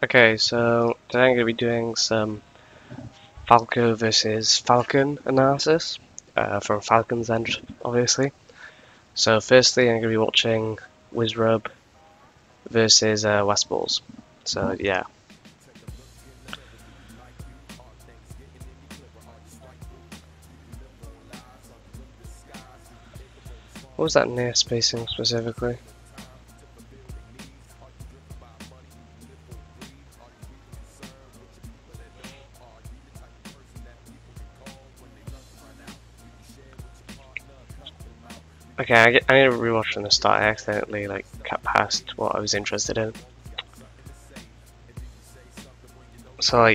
Okay, so today I'm going to be doing some Falco versus Falcon analysis from Falcon's end, obviously. So firstly, I'm going to be watching Wizzrobe versus Westballz. So yeah. What was that near spacing specifically? Okay, I need to rewatch from the start. I accidentally cut past what I was interested in. So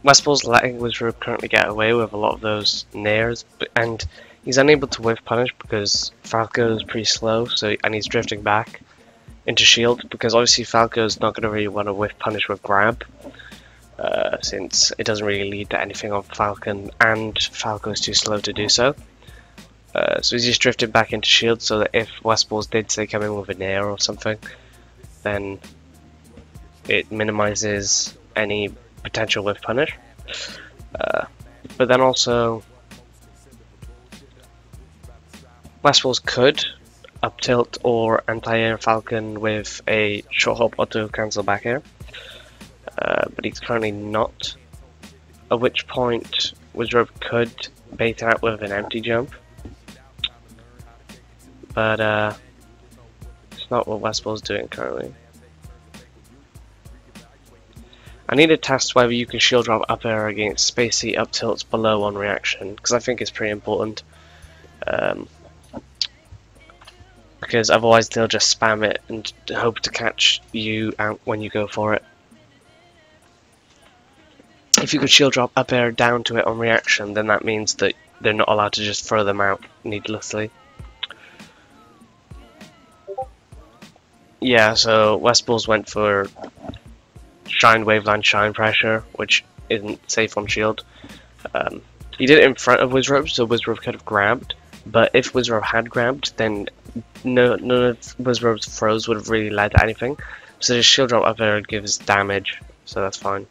Westballz letting Wizzrobe currently get away with a lot of those nairs, and he's unable to whiff punish because Falco is pretty slow, and he's drifting back into shield because obviously Falco's not going to really want to whiff punish with grab, since it doesn't really lead to anything on Falcon, and Falco's too slow to do so. So he's just drifted back into shield so that if Westballz did say come in with a nair or something, then it minimizes any potential whiff punish. But then also Westballz could up tilt or anti-air Falcon with a short hop auto cancel back air, but he's currently not, at which point Wizzrobe could bait out with an empty jump, but it's not what Westballz is doing currently. I need to test whether you can shield drop up air against spacey up tilts below on reaction, because I think it's pretty important. Because otherwise they'll just spam it and hope to catch you out when you go for it. If you could shield drop up air down to it on reaction, then that means that they're not allowed to just throw them out needlessly. Yeah, so Westballz went for Shine Waveland Shine Pressure, which isn't safe on shield. He did it in front of Wizzrobe, so Wizzrobe could have grabbed, but if Wizzrobe had grabbed, then none of Wizzrobe's throws would have really led to anything. So the shield drop up there gives damage, so that's fine.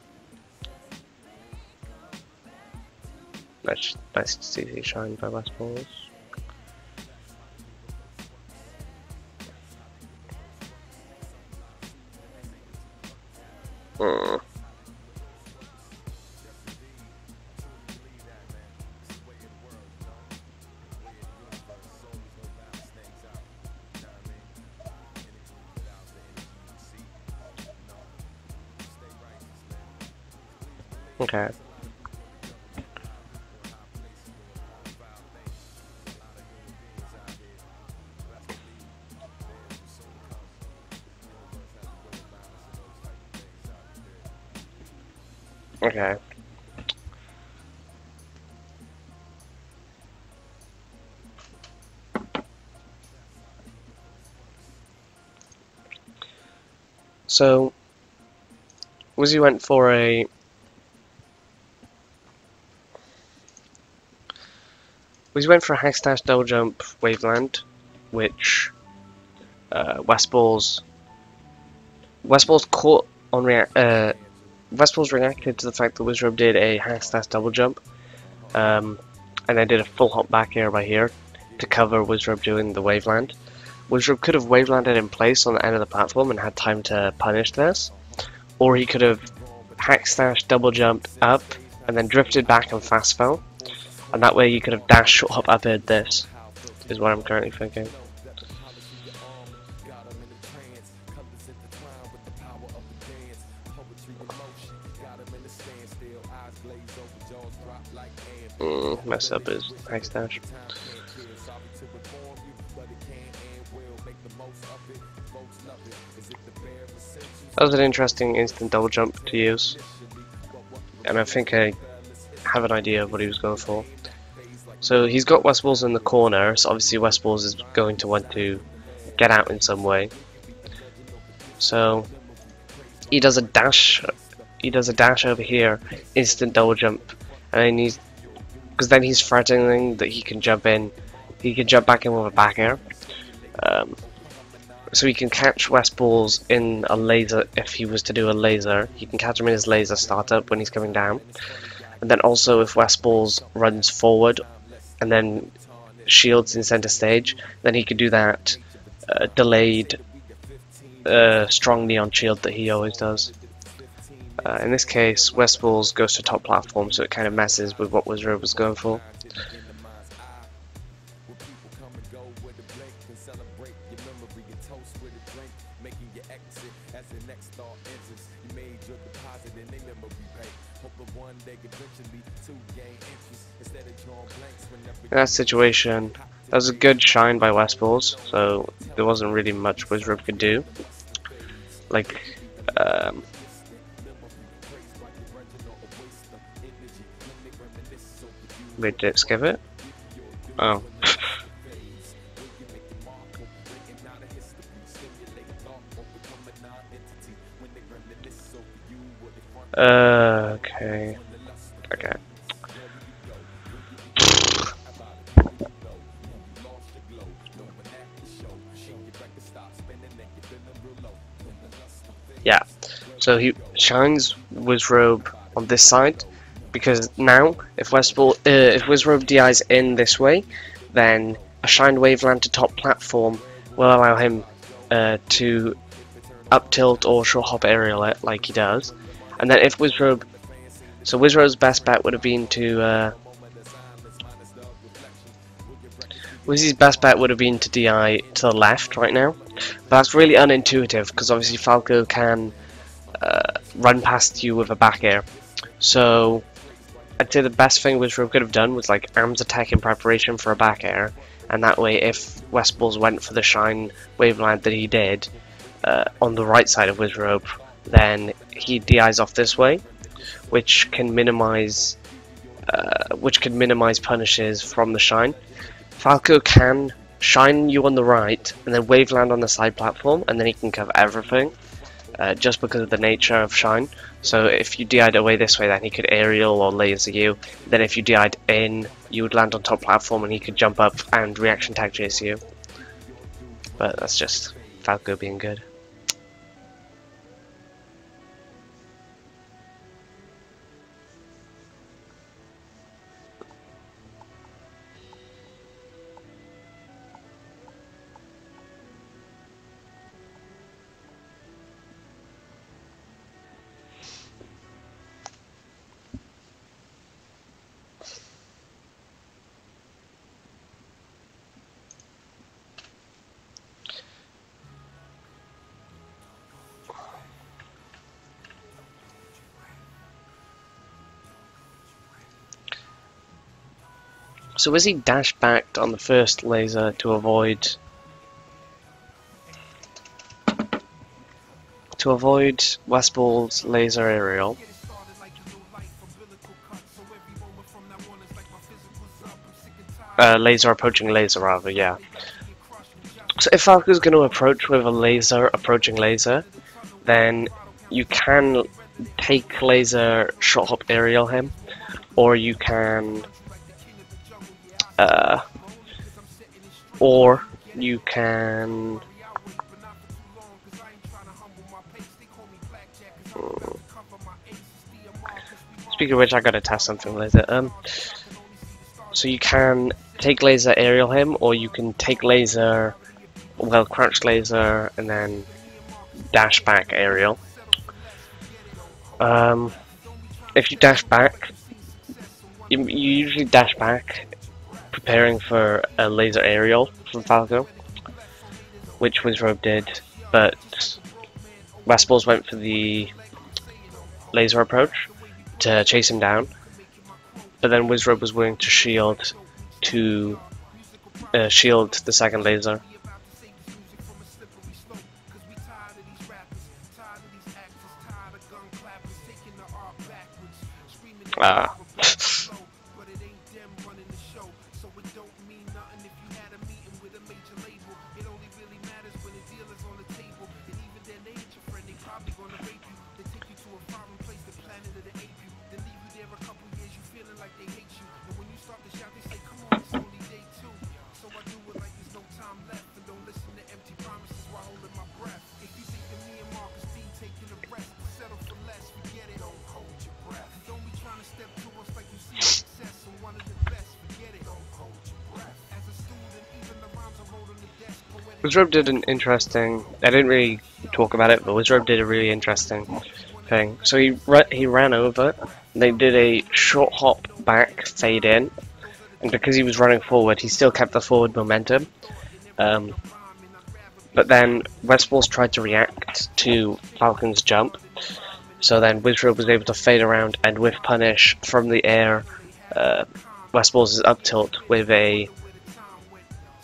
Nice CC Shine by Westballz. Okay. Okay. So Wizzy went for a Hexdash double jump Waveland, which Westballz caught on Westballz reacted to the fact that Wizzrobe did a Hexdash double jump, and then did a full hop back air by here to cover Wizzrobe doing the Waveland. Wizzrobe could have Wavelanded in place on the end of the platform and had time to punish this, or he could have Hexdash double jumped up and then drifted back and fast fell. And that way you could have dash short hop up aired this, is what I'm currently thinking. Mess up his Hex dash. That was an interesting instant double jump to use, and I think I have an idea of what he was going for. So he's got Westballz in the corner, so obviously Westballz is going to want to get out in some way. So he does a dash. He does a dash over here, instant double jump, and then because then he's threatening that he can jump in. He can jump back in with a back air. So he can catch Westballz in a laser if he was to do a laser. He can catch him in his laser startup when he's coming down. And then also if Westballz runs forward and then shields in center stage, then he could do that delayed strong neon shield that he always does. In this case, Westballz goes to top platform, so it kind of messes with what Wizzrobe was going for. In that situation, that was a good shine by Westballz, so there wasn't really much Wizzrobe could do. Like, wait, did it skip it? Oh. Okay. Okay. Yeah, so he shines Wizzrobe on this side, because now if Wizzrobe DIs in this way, then a shined waveland to top platform will allow him to up tilt or short hop aerial it like he does. And then if Wizzrobe, so Wizzrobe's best bet would have been to Wizzy's best bet would have been to DI to the left right now, but that's really unintuitive because obviously Falco can run past you with a back air. So I'd say the best thing Wizzrobe could have done was like arms attack in preparation for a back air, and that way if Westballz went for the shine waveland that he did on the right side of Wizzrobe, then he DIs off this way, which can minimize punishes from the shine. Falco can shine you on the right and then waveland on the side platform, and then he can cover everything just because of the nature of shine. So if you DI'd away this way, then he could aerial or laser you. Then if you DI'd in, you would land on top platform and he could jump up and reaction tag chase you. But that's just Falco being good. So as he dashed back on the first laser to avoid Westballz laser aerial, laser approaching laser rather, yeah. So if Falco's going to approach with a laser approaching laser, then you can take laser short hop aerial him, or you can speaking of which, I gotta test something later. So you can take laser aerial him, or you can take laser, well, crouch laser and then dash back aerial. If you dash back, you usually dash back preparing for a laser aerial from Falco, which Wizzrobe did, but Westballz went for the laser approach to chase him down, but then Wizzrobe was willing to shield the second laser. Wizzrobe did an interesting. I didn't really talk about it, but Wizzrobe did a really interesting thing. So he ran over. They did a short hop back, fade in, and because he was running forward, he still kept the forward momentum. But then Westballz tried to react to Falcon's jump. So then Wizzrobe was able to fade around and whiff punish from the air Westballz' up tilt with a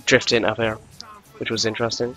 drift in up air, which was interesting.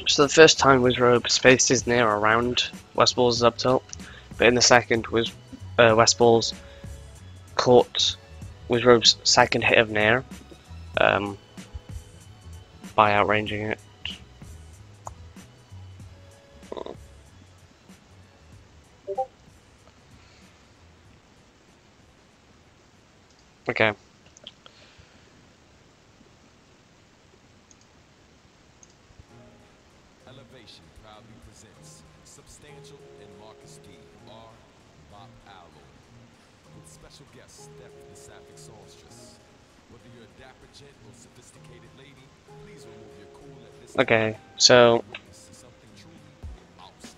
So the first time Wizzrobe spaced his nair around Westballz' up tilt, but in the second Westballz caught Wizzrobe's second hit of nair by outranging it. Okay. Elevation proudly presents Substantial and Marcus D. R. Bop Allo with special guest Steph the Sapphic Songstress. Whether you're a dapper gent or sophisticated lady, please remove your cool at this Okay, so something truly awesome.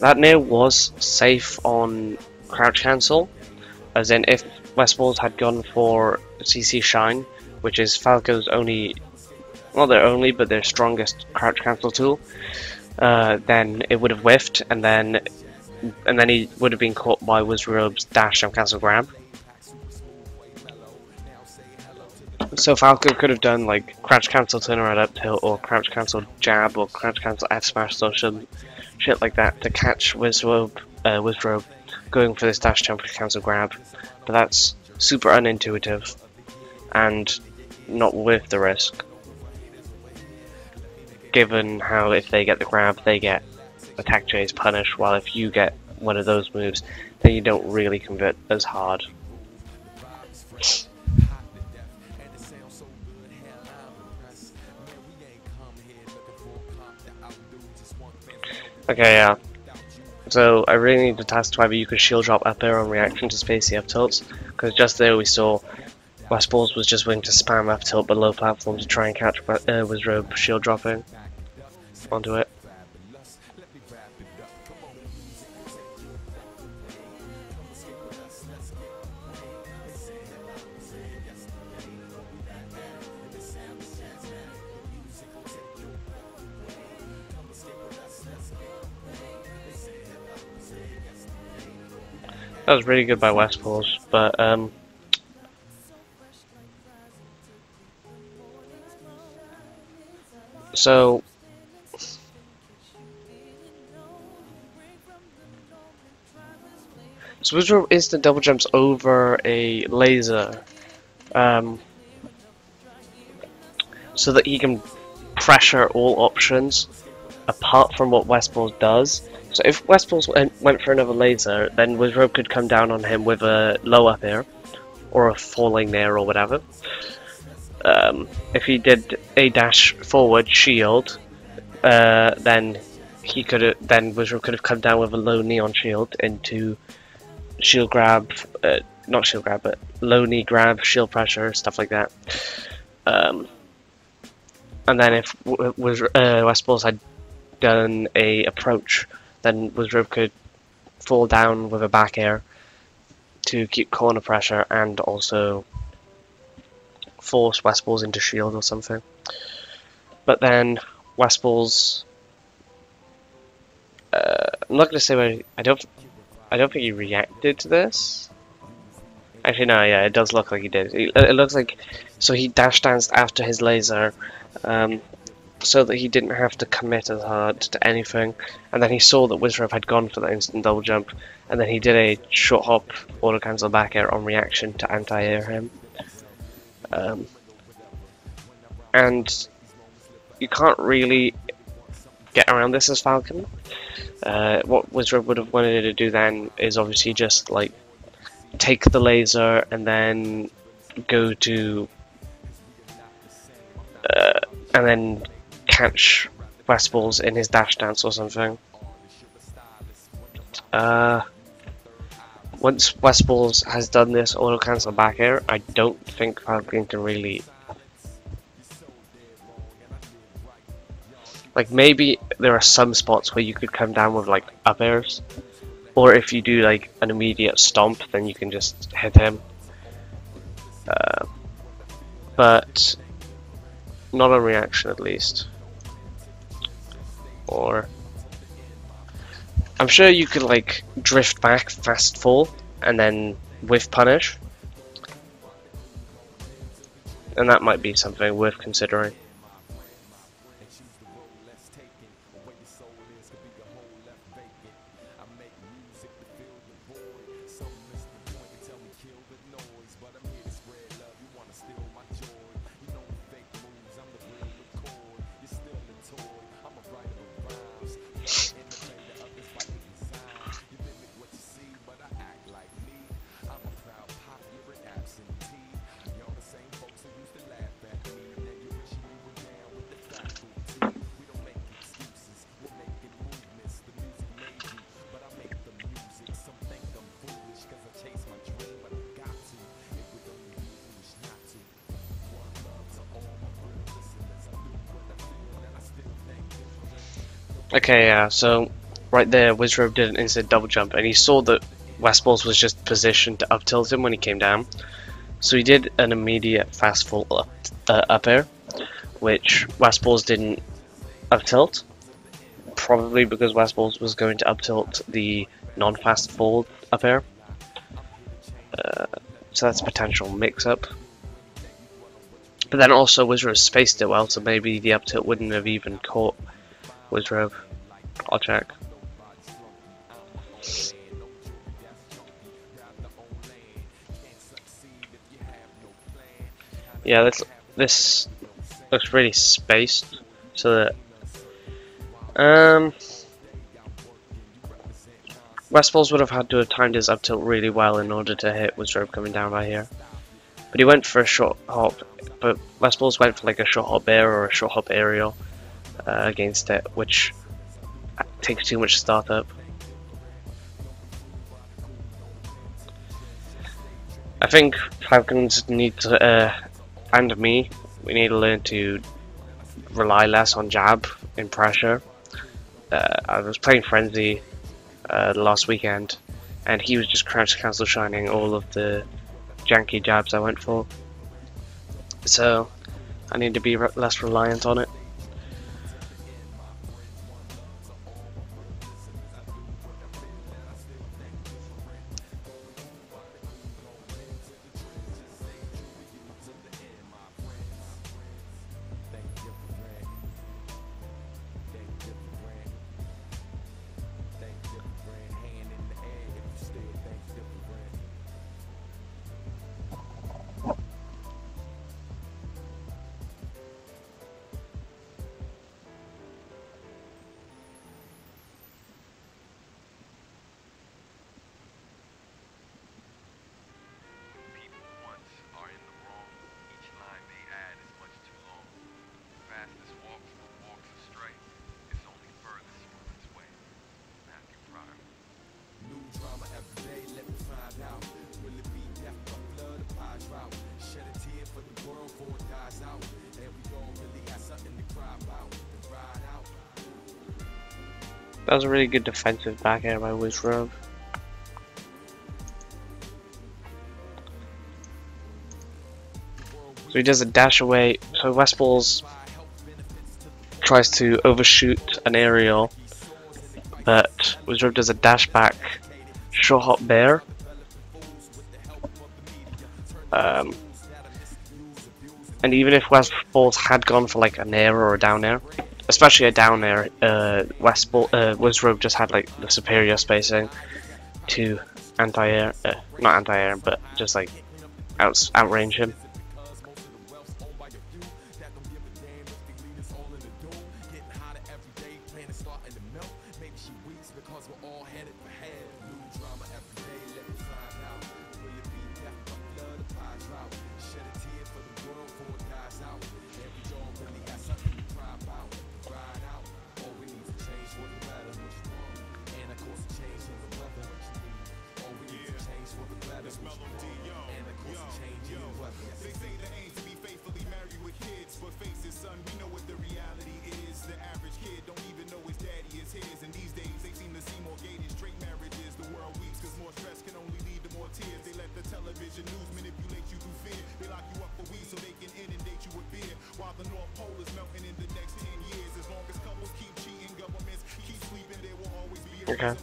that nair was safe on crouch cancel, as in if Westballz had gone for CC Shine, which is Falco's only, not their only, but their strongest crouch cancel tool, then it would have whiffed, and then he would have been caught by Wizzrobe's dash jump cancel grab. So Falco could have done like crouch cancel turnaround up tilt, or crouch cancel jab, or crouch cancel F smash, or some shit like that to catch Wizzrobe going for this dash jump cancel grab. But that's super unintuitive and not worth the risk, given how if they get the grab, they get attack chase punish, while if you get one of those moves, then you don't really convert as hard. Okay, yeah. So I really need to test whether you could shield drop up air on reaction to spacey up tilts, because just there we saw Westballz was just willing to spam up tilt below platform to try and catch Wizzrobe shield dropping onto it. That was really good by Westballz, but so Wizzrobe instant double jumps over a laser, so that he can pressure all options apart from what Westballz does. So if Westballz went for another laser, then Wizzrobe could come down on him with a low up air, or a falling nair, or whatever. If he did a dash forward shield, then Wizzrobe could have come down with a low neon shield into shield grab, not shield grab, but low knee grab, shield pressure, stuff like that. and then if Westballz had done a approach, then Wizzrobe could fall down with a back air to keep corner pressure and also force Westballz into shield or something. But then Westballz, I'm not gonna say where I don't think he reacted to this. Actually, no, yeah, it does look like he did. It looks like so he dash danced after his laser, so that he didn't have to commit as hard to anything. And then he saw that Wizzrobe had gone for that instant double jump, and then he did a short hop auto cancel back air on reaction to anti-air him. And you can't really get around this as Falcon. What Wizzrobe would have wanted to do then is obviously just like take the laser and then go to and then catch Westballz in his dash dance or something. Once Westballz has done this auto cancel back air, I don't think Falcon can really. Like, maybe there are some spots where you could come down with like up airs, or if you do like an immediate stomp, then you can just hit him. But not on reaction, at least. Or I'm sure you could like drift back, fast fall, and then whiff punish, and that might be something worth considering. Okay, yeah, so right there, Wizzrobe did an instant double jump, and he saw that Westballz was just positioned to up tilt him when he came down. So he did an immediate fast fall up air, which Westballz didn't up tilt, probably because Westballz was going to up tilt the non-fast fall up air. So that's a potential mix-up. But then also Wizzrobe spaced it well, so maybe the up tilt wouldn't have even caught Wizzrobe. I'll check. Yeah, this looks really spaced, so that Westballz would have had to have timed his up tilt really well in order to hit Wizzrobe coming down right here. But he went for a short hop, but Westballz went for like a short hop air or a short hop aerial against it, which takes too much startup. I think Falcons need to, and me, we need to learn to rely less on jab in pressure. I was playing Frenzy last weekend, and he was just crouch cancel shining all of the janky jabs I went for. So I need to be less reliant on it. That was a really good defensive back air by Wizzrobe. So he does a dash away. So Westballz tries to overshoot an aerial, but Wizzrobe does a dash back short hop bear. And even if Westballz had gone for like an air or a down air, especially a down air, Wizzrobe just had like the superior spacing to anti-air, not anti-air, but just like outrange him. Okay.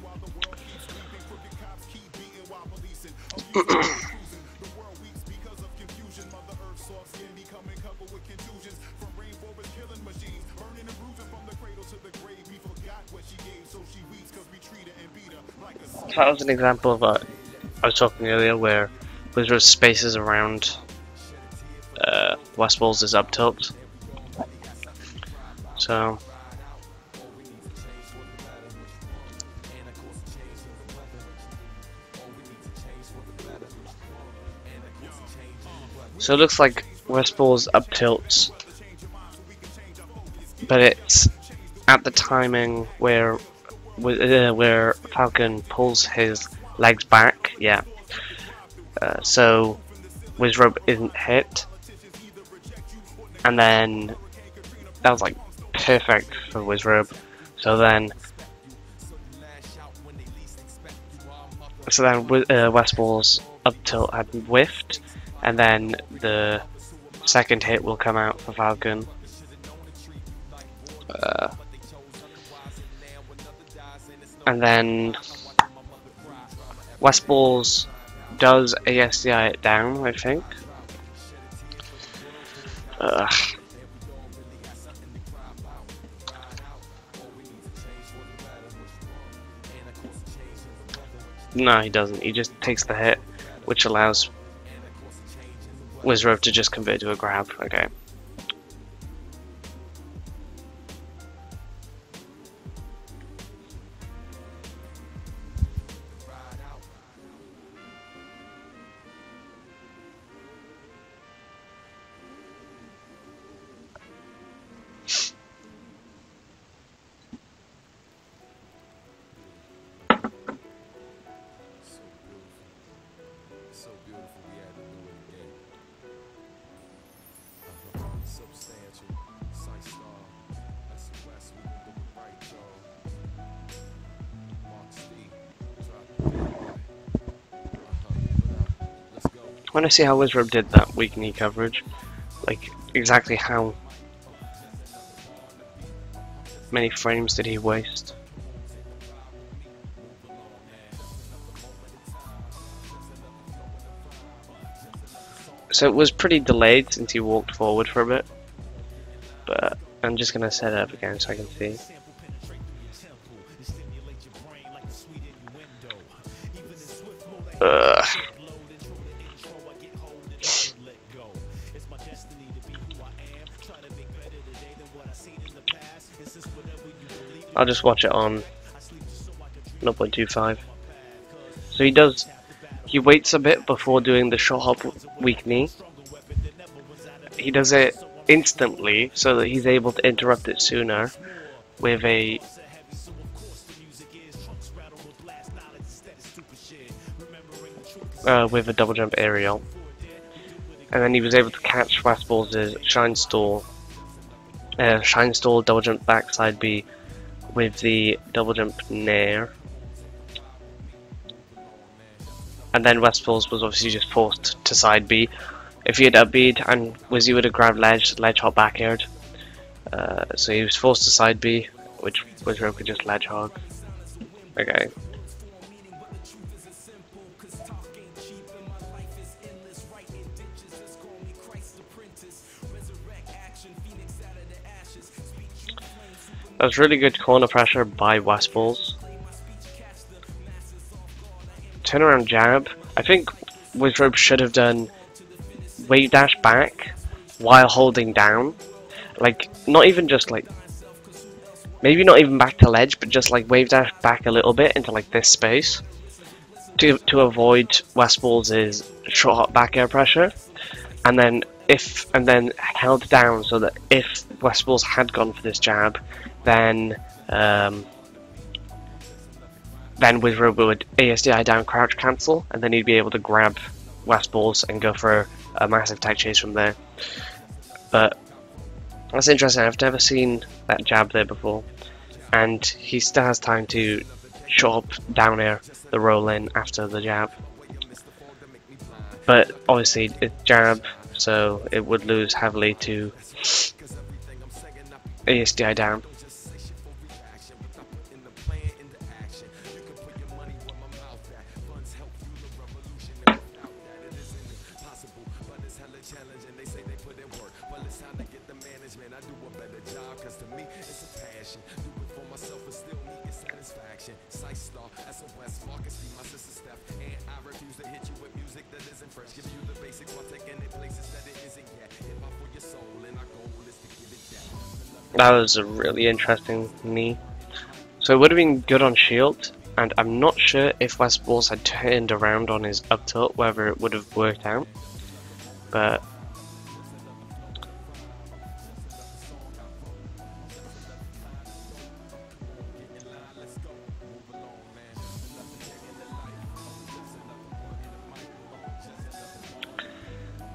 So that was an example of what I was talking earlier, where Wizzrobe spaces around Westballz' up tilt. So it looks like Westballz up tilts, but it's at the timing where Falcon pulls his legs back. Yeah. So Wizzrobe isn't hit, and then that was like perfect for Wizzrobe. So then Westballz up tilt had whiffed, and then the second hit will come out for Falcon. And then Westballz does ASDI it down, I think. No, he doesn't. He just takes the hit, which allows Wizzrobe to just convert to a grab. Okay. So beautiful, we had to do it again. Substantial, sight star, SOS, we can do it right, y'all. Mark Steve, drop let's go. I want to see how Wizzrobe did that weak knee coverage. Like, exactly how many frames did he waste? So it was pretty delayed since he walked forward for a bit, but I'm just gonna set it up again so I can see. I'll just watch it on 0.25. So he waits a bit before doing the short hop weak knee. He does it instantly so that he's able to interrupt it sooner with a double jump aerial, and then he was able to catch Westballz' shine stall double jump backside B with the double jump nair. And then Westballz was obviously just forced to side B. If he had up B'd and Wizzy would have grabbed ledge hop back aired. So he was forced to side B, which Wizzrobe could just ledge hog. Okay. That was really good corner pressure by Westballz. Turnaround jab. I think Wizzrobe should have done wave dash back while holding down. Like, not even just like, maybe not even back to ledge, but just like wave dash back a little bit into like this space to avoid Westballz' short hop back air pressure, and then held down so that if Westballz had gone for this jab, then Wizzrobe would ASDI down crouch cancel, and then he'd be able to grab Westballz and go for a massive tag chase from there. But that's interesting. I've never seen that jab there before, and he still has time to short hop down air the roll in after the jab. But obviously it's jab, so it would lose heavily to ASDI down. That was a really interesting knee. So it would have been good on shield, and I'm not sure if Westballz had turned around on his up tilt, whether it would have worked out. But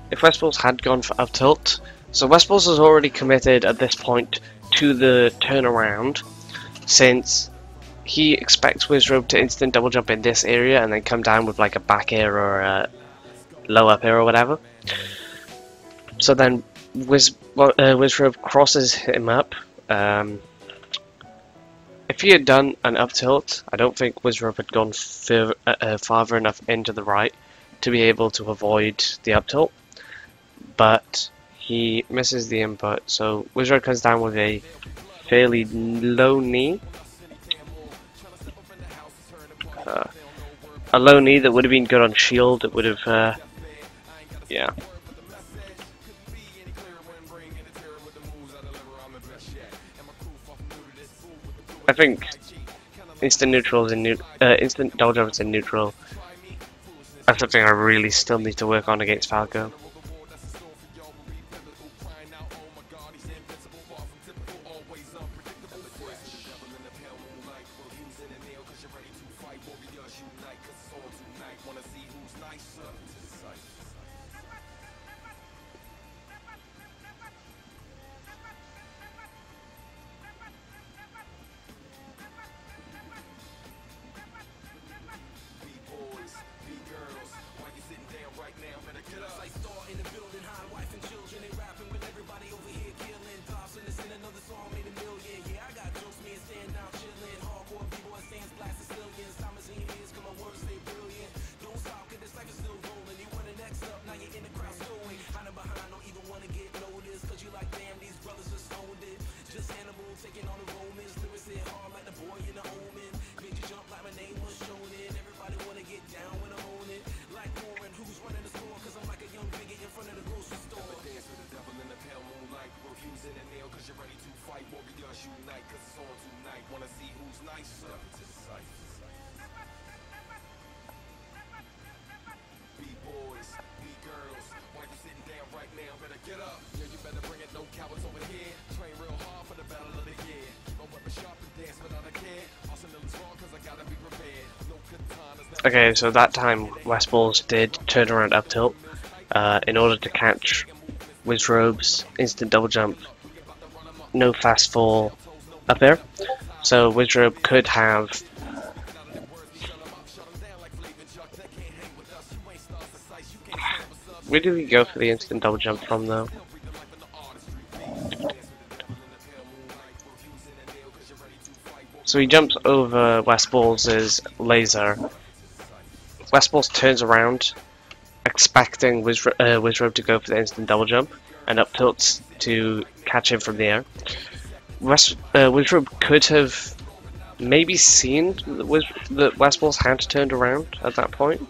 if Westballz had gone for up tilt, so Westballz has already committed at this point to the turnaround, since he expects Wizzrobe to instant double jump in this area and then come down with like a back air or a low up air or whatever. So then Wizzrobe crosses him up. If he had done an up tilt, I don't think Wizzrobe had gone farther enough into the right to be able to avoid the up tilt, but he misses the input, so Wizzrobe comes down with a fairly low knee. A low knee that would have been good on shield. It would have, yeah. I think instant neutral is in instant double jump is in neutral. That's something I really still need to work on against Falco. Okay, so that time Westballz did turn around up tilt in order to catch Wizzrobe's instant double jump, no fast fall up air. So Wizzrobe could have. Where do we go for the instant double jump from though? So he jumps over Westballz' laser. Westballz turns around, expecting Wizzrobe to go for the instant double jump, and up tilts to catch him from the air. Wizzrobe could have maybe seen that Westballz had turned around at that point.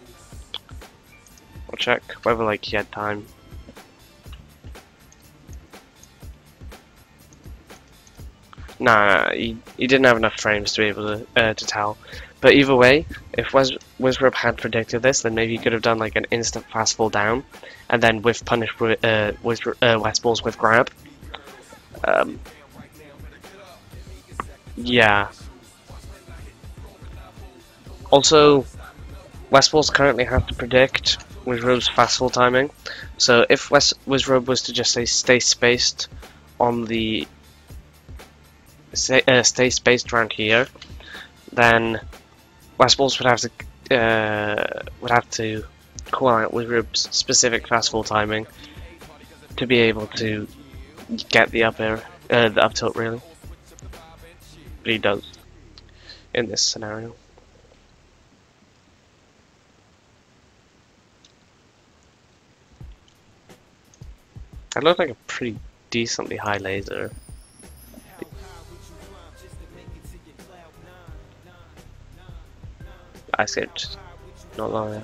I'll check whether like he had time. Nah, he didn't have enough frames to be able to tell. But either way, if Wizzrobe had predicted this, then maybe he could have done like an instant fast fall down, and then with punish Westballz with grab. Yeah. Also, Westballz currently have to predict Wizzrobe's fast fall timing. So if Wizzrobe was to just stay spaced on the stay spaced around here, then Westballz would have to call out Wizzrobe's specific fast fall timing to be able to get the up tilt really. But he does in this scenario. That looked like a pretty decently high laser. I said not long ago.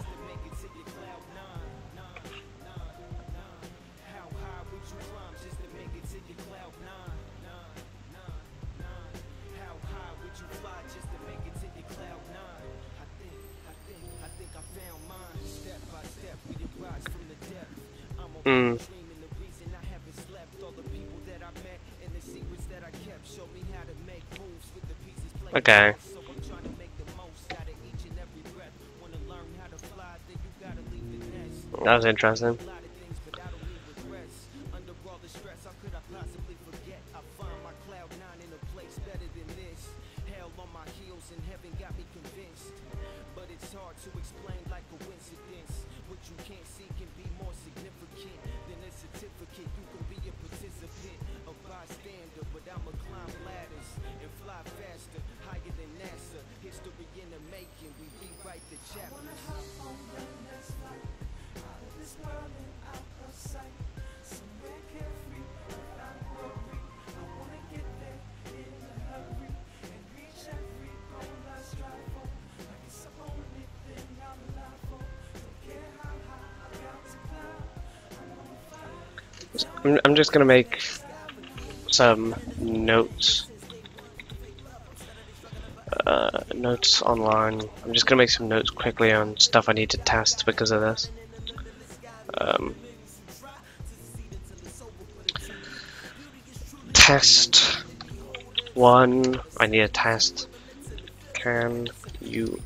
Okay. That was interesting. I'm just gonna make some notes. Notes online. I'm just gonna make some notes quickly on stuff I need to test because of this. Test 1. I need a test. Can you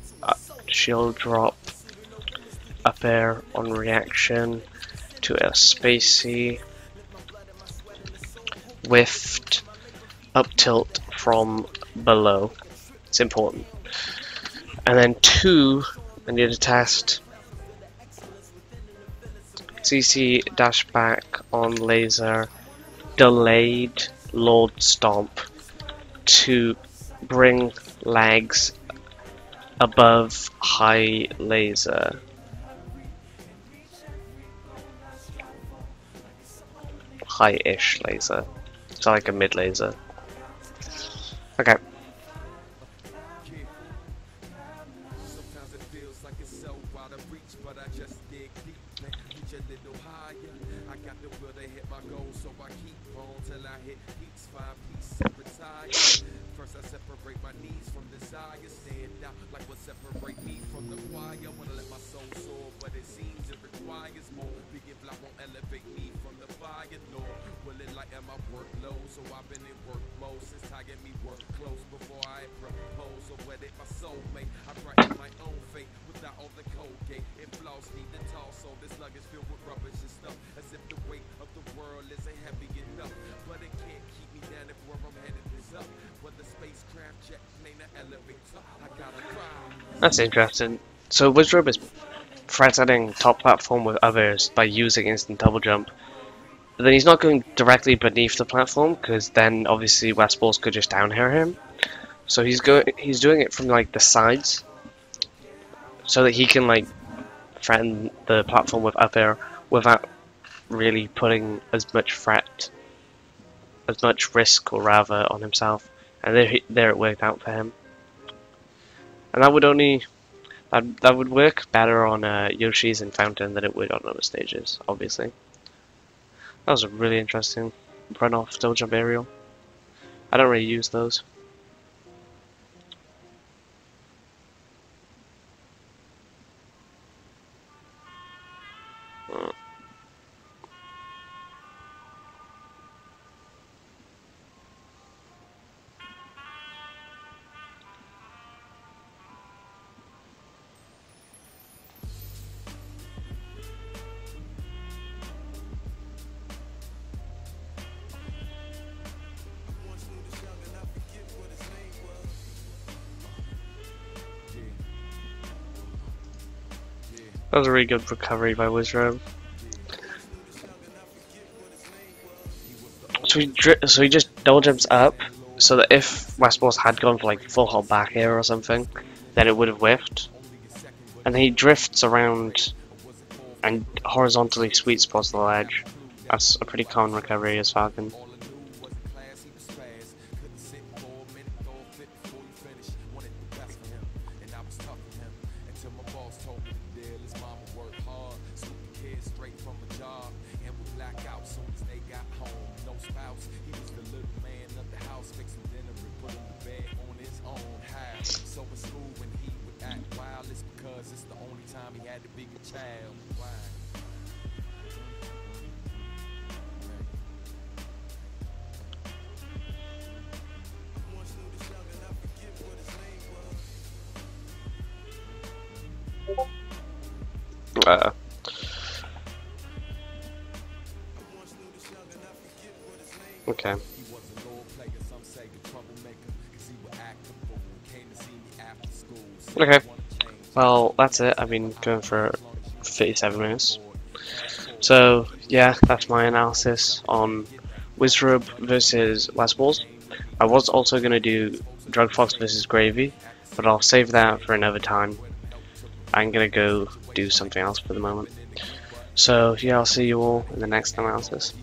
shield drop up air on reaction to a spacey whiffed up tilt from below? It's important. And then 2, I need to test CC dash back on laser delayed Lord Stomp to bring legs above high laser. High-ish laser. So like a mid laser. Okay. Sometimes it feels like it's so out of reach, but I just dig deep, reach a little higher. I got the will to hit my goal, so I keep on till I hit peaks, 5 piece and retire. First I separate my needs from desire, stand out like what separate me from the choir. Wanna let my soul soar, but it seems it requires more. Big if I won't elevate me from the fire, nor will it lighten my workload. So I've been in work mode since tired me work close before I propose. So where did my soulmate? I write my own fate without all the cold gate. It flaws need to toss, so this luggage filled with rubbish and stuff. As if the weight of the world isn't heavy enough, but it can't keep me down if where I'm headed is up. Whether spacecraft, jet That's interesting. So Wizzrobe is threatening top platform with others by using instant double jump. But then he's not going directly beneath the platform, because then obviously Westballz could just down air him. So he's doing it from like the sides, so that he can like threaten the platform with up air without really putting as much risk, or rather, on himself. And there it worked out for him. And that would work better on Yoshi's and Fountain than it would on other stages, obviously. That was a really interesting run off double jump aerial. I don't really use those. That was a really good recovery by Wizzrobe. So he just double jumps up, so that if Westballz had gone for like full hold back air or something, then it would have whiffed. And then he drifts around and horizontally sweet spots the ledge. That's a pretty common recovery as Falcon. Okay. Okay. Well, that's it. I've been going for 37 minutes. So, yeah, that's my analysis on Wizzrobe versus Westballz. I was also going to do Drug Fox versus Gravy, but I'll save that for another time. I'm going to go do something else for the moment. So, yeah, I'll see you all in the next analysis.